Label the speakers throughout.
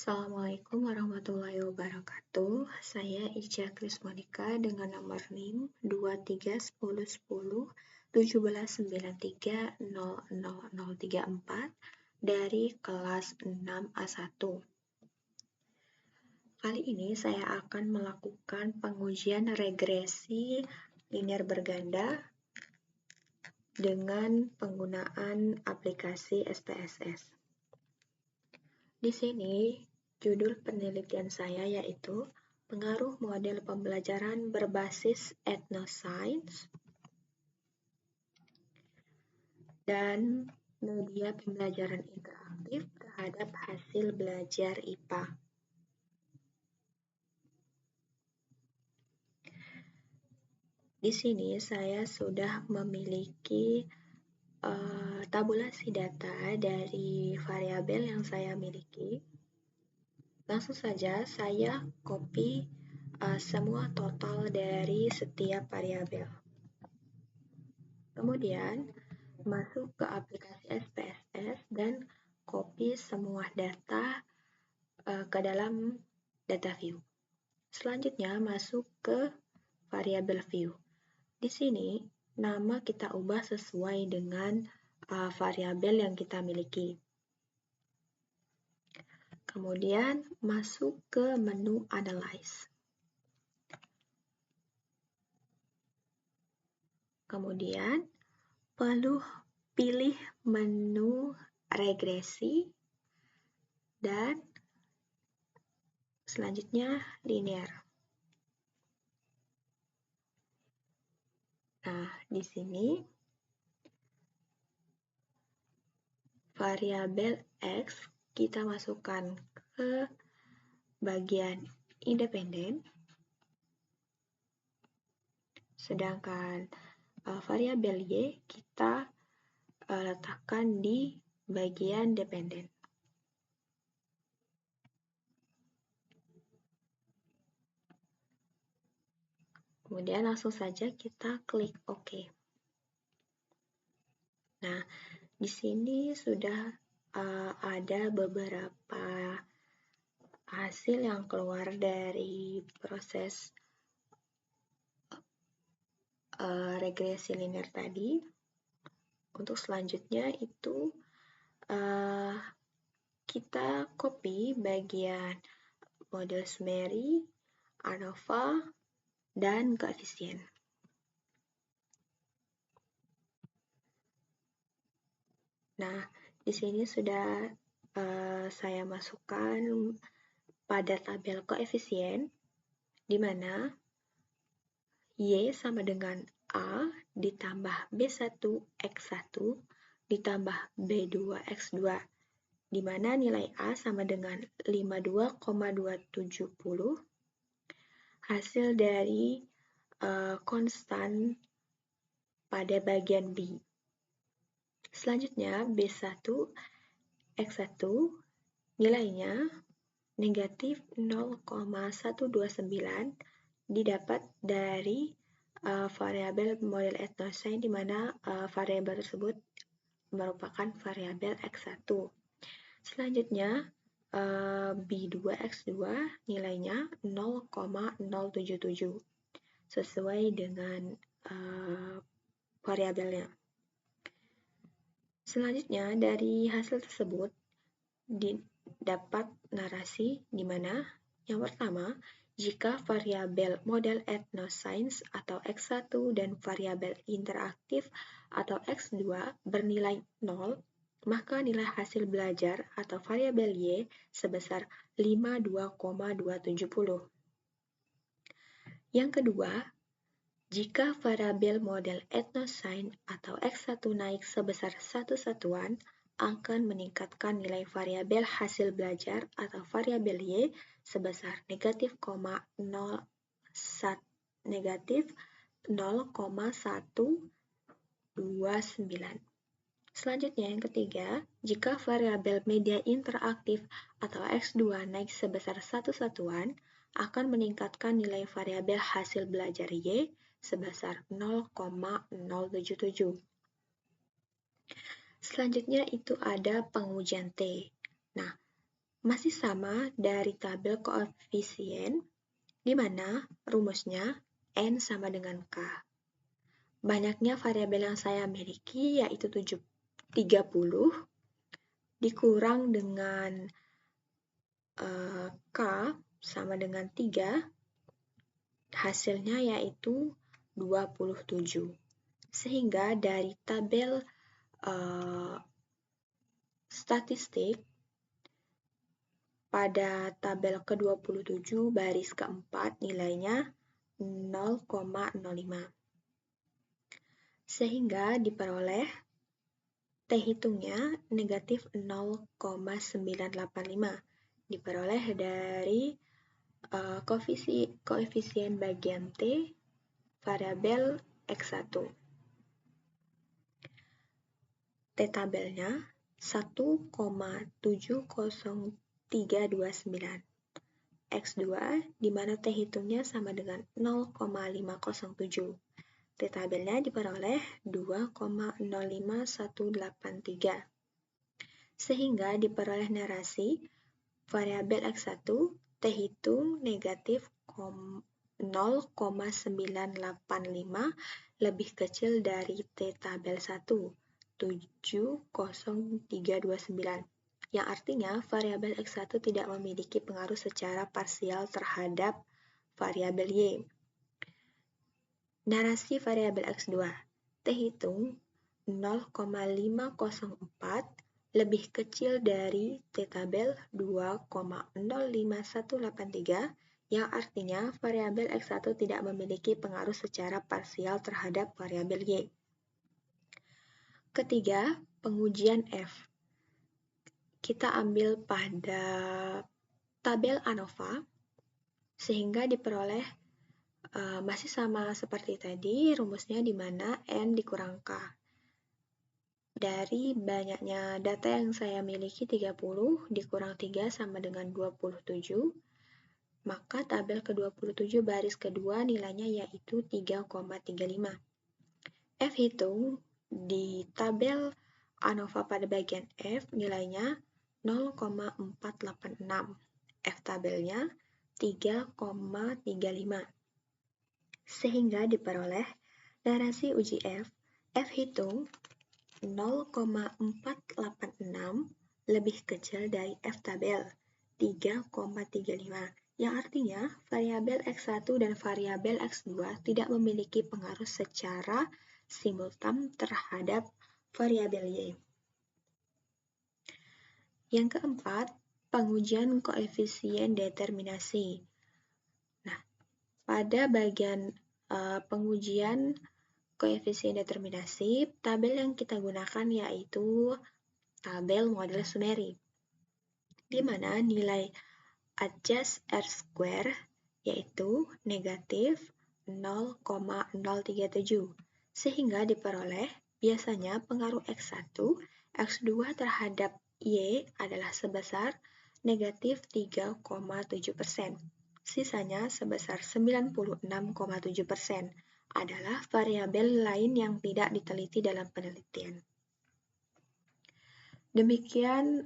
Speaker 1: Assalamualaikum warahmatullahi wabarakatuh. Saya Ica Krismonika dengan nomor NIM 23101017190034 dari kelas 6A1. Kali ini saya akan melakukan pengujian regresi linear berganda dengan penggunaan aplikasi SPSS. Di sini judul penelitian saya yaitu pengaruh model pembelajaran berbasis etnoscience dan media pembelajaran interaktif terhadap hasil belajar IPA. Di sini saya sudah memiliki tabulasi data dari variabel yang saya miliki. Langsung saja saya copy semua total dari setiap variabel. Kemudian masuk ke aplikasi SPSS dan copy semua data ke dalam data view. Selanjutnya masuk ke variabel view. Di sini nama kita ubah sesuai dengan variabel yang kita miliki. Kemudian masuk ke menu Analyze. Kemudian pilih menu regresi dan selanjutnya linear. Nah, di sini variabel X kita masukkan ke bagian independen, sedangkan variabel Y kita letakkan di bagian dependen. Kemudian langsung saja kita klik OK. Nah, di sini sudah ada beberapa hasil yang keluar dari proses regresi linear tadi. Untuk selanjutnya itu kita copy bagian model summary, ANOVA, dan koefisien. Nah, di sini sudah saya masukkan pada tabel koefisien, di mana Y sama dengan A ditambah B1 X1 ditambah B2 X2, di mana nilai A sama dengan 52,270, hasil dari konstan pada bagian B. Selanjutnya B1 X1 nilainya negatif 0,129 didapat dari variabel model etnoscience, di mana variabel tersebut merupakan variabel X1. Selanjutnya B2 X2 nilainya 0,077 sesuai dengan variabelnya. Selanjutnya dari hasil tersebut didapat narasi di mana yang pertama, jika variabel model etnoscience atau X1 dan variabel interaktif atau X2 bernilai 0, maka nilai hasil belajar atau variabel Y sebesar 52,270. Yang kedua, jika variabel model etnoscience atau X1 naik sebesar 1 satuan, akan meningkatkan nilai variabel hasil belajar atau variabel Y sebesar negatif 0,129. Selanjutnya yang ketiga, jika variabel media interaktif atau X2 naik sebesar 1 satuan, akan meningkatkan nilai variabel hasil belajar Y sebesar 0,077. Selanjutnya itu ada pengujian T. Nah, masih sama dari tabel koefisien, di mana rumusnya N sama dengan K. Banyaknya variabel yang saya miliki yaitu 30 dikurang dengan K sama dengan 3, hasilnya yaitu 27. Sehingga dari tabel statistik, pada tabel ke-27 baris keempat nilainya 0,05. Sehingga diperoleh T hitungnya negatif 0,985. Diperoleh dari koefisien bagian T variabel X1. T tabelnya 1,70329. X2 di mana T hitungnya sama dengan 0,507. T tabelnya diperoleh 2,05183. Sehingga diperoleh narasi variabel X1 T hitung negatif 0,985 lebih kecil dari T tabel 1, 70329, yang artinya variabel X1 tidak memiliki pengaruh secara parsial terhadap variabel Y. Narasi variabel X2, T hitung 0,504 lebih kecil dari T tabel 2,05183, yang artinya variabel X1 tidak memiliki pengaruh secara parsial terhadap variabel Y. Ketiga, pengujian F. Kita ambil pada tabel ANOVA, sehingga diperoleh masih sama seperti tadi, rumusnya di mana N dikurang K. Dari banyaknya data yang saya miliki 30 dikurang 3 sama dengan 27, maka tabel ke-27 baris kedua nilainya yaitu 3,35. F hitung di tabel ANOVA pada bagian F nilainya 0,486. F tabelnya 3,35. Sehingga diperoleh narasi uji F hitung 0,486 lebih kecil dari F tabel 3,35, yang artinya variabel X1 dan variabel X2 tidak memiliki pengaruh secara simultan terhadap variabel Y. Yang keempat, pengujian koefisien determinasi. Nah, pada bagian pengujian koefisien determinasi, tabel yang kita gunakan yaitu tabel model Sumeri, di mana nilai adjust R² yaitu negatif 0,037, sehingga diperoleh biasanya pengaruh X1, X2 terhadap Y adalah sebesar negatif 3,7%. Sisanya sebesar 96,7%. Adalah variabel lain yang tidak diteliti dalam penelitian. Demikian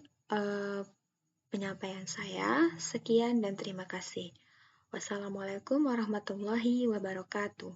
Speaker 1: penyampaian saya. Sekian dan terima kasih. Wassalamualaikum warahmatullahi wabarakatuh.